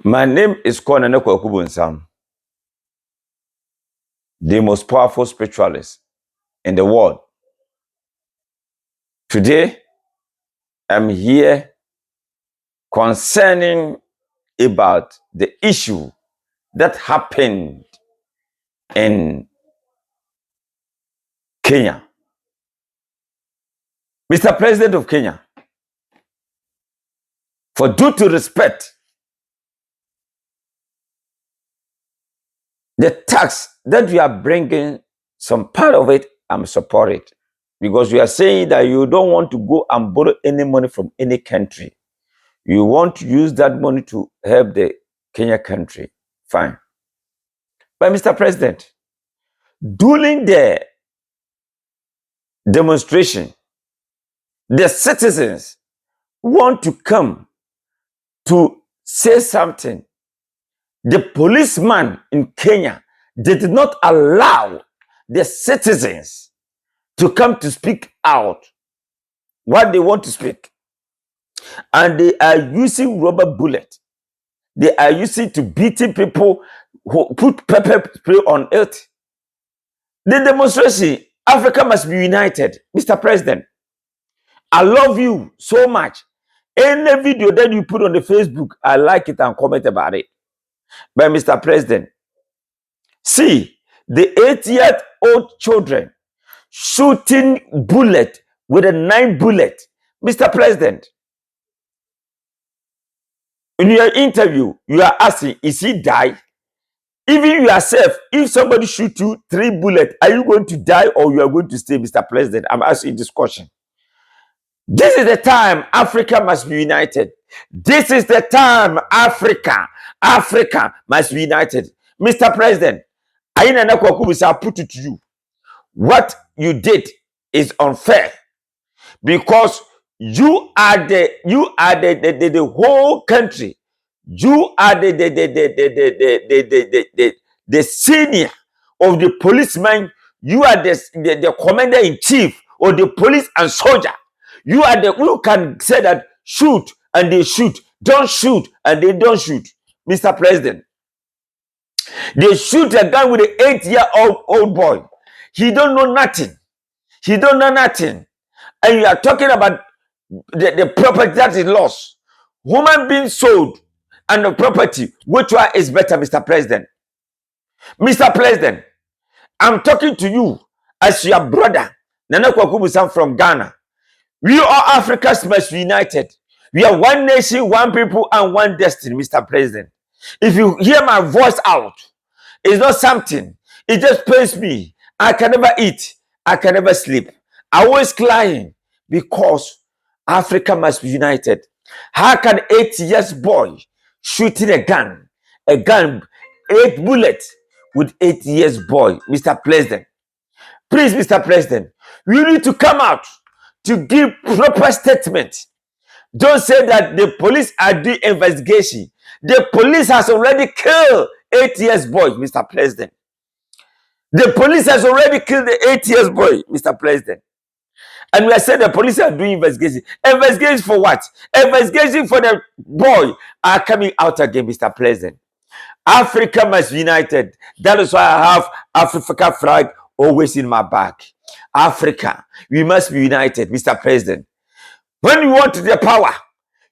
My name is Kwana Kwakubunsam, the most powerful spiritualist in the world. Today, I'm here concerning about the issue that happened in Kenya. Mr. President of Kenya, for due to respect the tax that you are bringing, some part of it, I'm supporting it. Because you are saying that you don't want to go and borrow any money from any country. You want to use that money to help the Kenya country. Fine. But Mr. President, during the demonstration, the citizens want to come to say something. The policeman in Kenya did not allow the citizens to come to speak out what they want to speak. And they are using rubber bullets. They are using to beating people who put pepper spray on it. The demonstration, Africa must be united. Mr. President, I love you so much. Any video that you put on the Facebook, I like it and comment about it. But Mr. President, see the 8-year-old children shooting bullet with a 9 bullet. Mr. President, in your interview, you are asking, is he die? Even yourself, if somebody shoot you 3 bullets, are you going to die or you are going to stay, Mr. President? I'm asking this question. This is the time Africa must be united. This is the time Africa must be united. Mr. President, I put it to you. What you did is unfair because you are the whole country. You are the senior of the policeman. You are the commander in chief of the police and soldier. You are the who can say that shoot and they shoot, don't shoot and they don't shoot. Mr. President, they shoot a guy with an 8-year-old boy. He don't know nothing. He don't know nothing. And you are talking about the property that is lost. Woman being sold and the property. Which one is better, Mr. President? Mr. President, I'm talking to you as your brother, Nana Kwakubu-san from Ghana. We all Africans must be united. We are one nation, one people, and one destiny, Mr. President. If you hear my voice out, it's not something. It just pains me. I can never eat. I can never sleep. I always crying because Africa must be united. How can 8 years boy shooting a gun, 8 bullets with 8 years boy, Mr. President? Please, Mr. President, we need to come out to give proper statement. Don't say that the police are doing investigation. The police has already killed 8 years boy, Mr. President. The police has already killed the 8 years boy, Mr. President. And we are saying the police are doing investigation. Investigation for what? Investigation for the boy are coming out again, Mr. President. Africa must be united. That is why I have Africa flag always in my back. Africa, we must be united, Mr. President. When you want the power,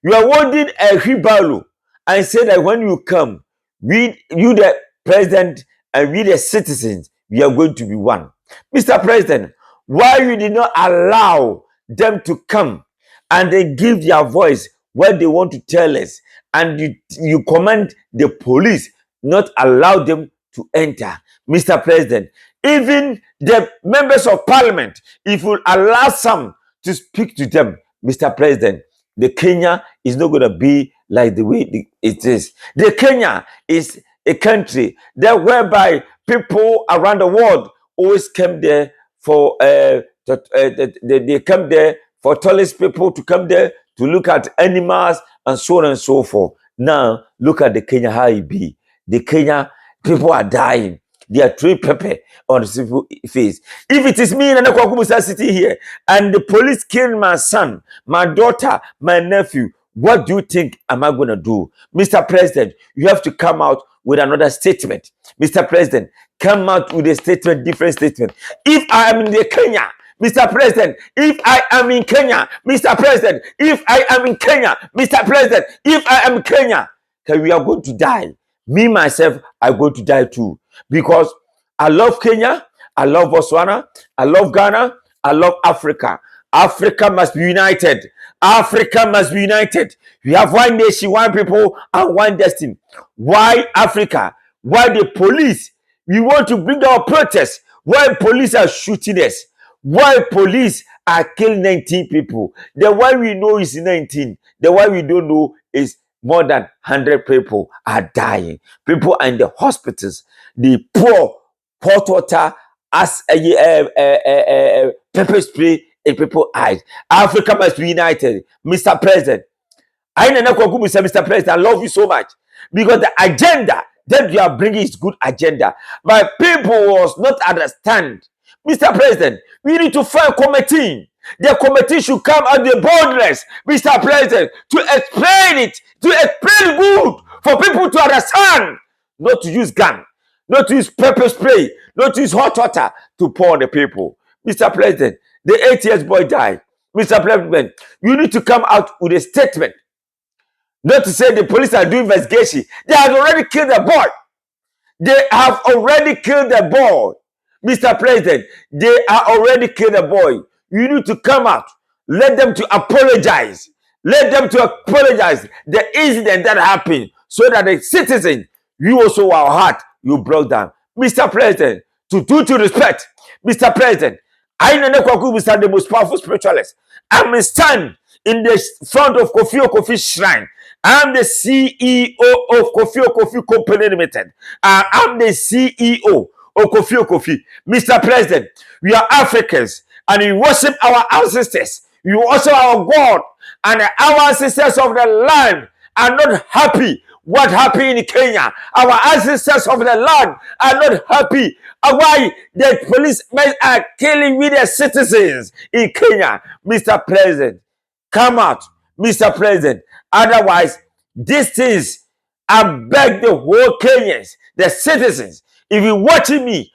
you are holding a hibalo and say that when you come, you the president and we the citizens, we are going to be one. Mr. President, why you did not allow them to come and they give their voice what they want to tell us, and you command the police not allow them to enter? Mr. President, even the members of parliament, if you allow some to speak to them, Mr. President, the Kenya is not going to be like the way it is. The Kenya is a country that whereby people around the world always come there for they come there for tourist people to come there to look at animals and so on and so forth. Now look at the Kenya how it be. The Kenya people are dying. They are throwing pepper on the face. If it is me and Kwakubusa sitting here and the police kill my son, my daughter, my nephew, What do you think am I going to do? Mr. President, you have to come out with another statement. Mr. President, come out with a statement, different statement. If I am in the Kenya, Mr. President, if I am in Kenya, Mr. President, if I am in Kenya, Mr. President, if I am in Kenya, okay, we are going to die. Me, myself, I'm going to die too. Because I love Kenya, I love Botswana, I love Ghana, I love Africa. Africa must be united. Africa must be united. We have one nation, one people, and one destiny. Why Africa? Why the police? We want to bring our protest. Why police are shooting us? Why police are killing 19 people? The one we know is 19. The one we don't know is more than 100 people are dying. People are in the hospitals. The poor hot water as pepper spray in people's eyes. Africa must be united. Mr. President, Mr. President, I love you so much because the agenda that you are bringing is good agenda, but people was not understand. Mr. President, we need to find a committee. The committee should come at the boldness, Mr. President, to explain good for people to understand, not to use gun, not to use pepper spray, not to use hot water to pour on the people. Mr. President, the 8 years boy died. Mr. President, you need to come out with a statement. Not to say the police are doing investigation. They have already killed the boy. They have already killed the boy. Mr. President, they are already killed the boy. You need to come out. Let them to apologize. Let them to apologize the incident that happened so that the citizen, you also our heart, you broke down. Mr. President, to respect. Mr. President, I know Mr. the most powerful spiritualist. I may stand in the front of Kofi Shrine. I'm the CEO of Kofi Company Limited. I'm the CEO of Kofi. Mr. President, we are Africans and we worship our ancestors. We worship our God, and our ancestors of the land are not happy what happened in Kenya. Our ancestors of the land are not happy why the policemen are killing with their citizens in Kenya. Mr. President, come out, Mr. President. Otherwise, these things, I beg the whole Kenyans, the citizens, if you're watching me,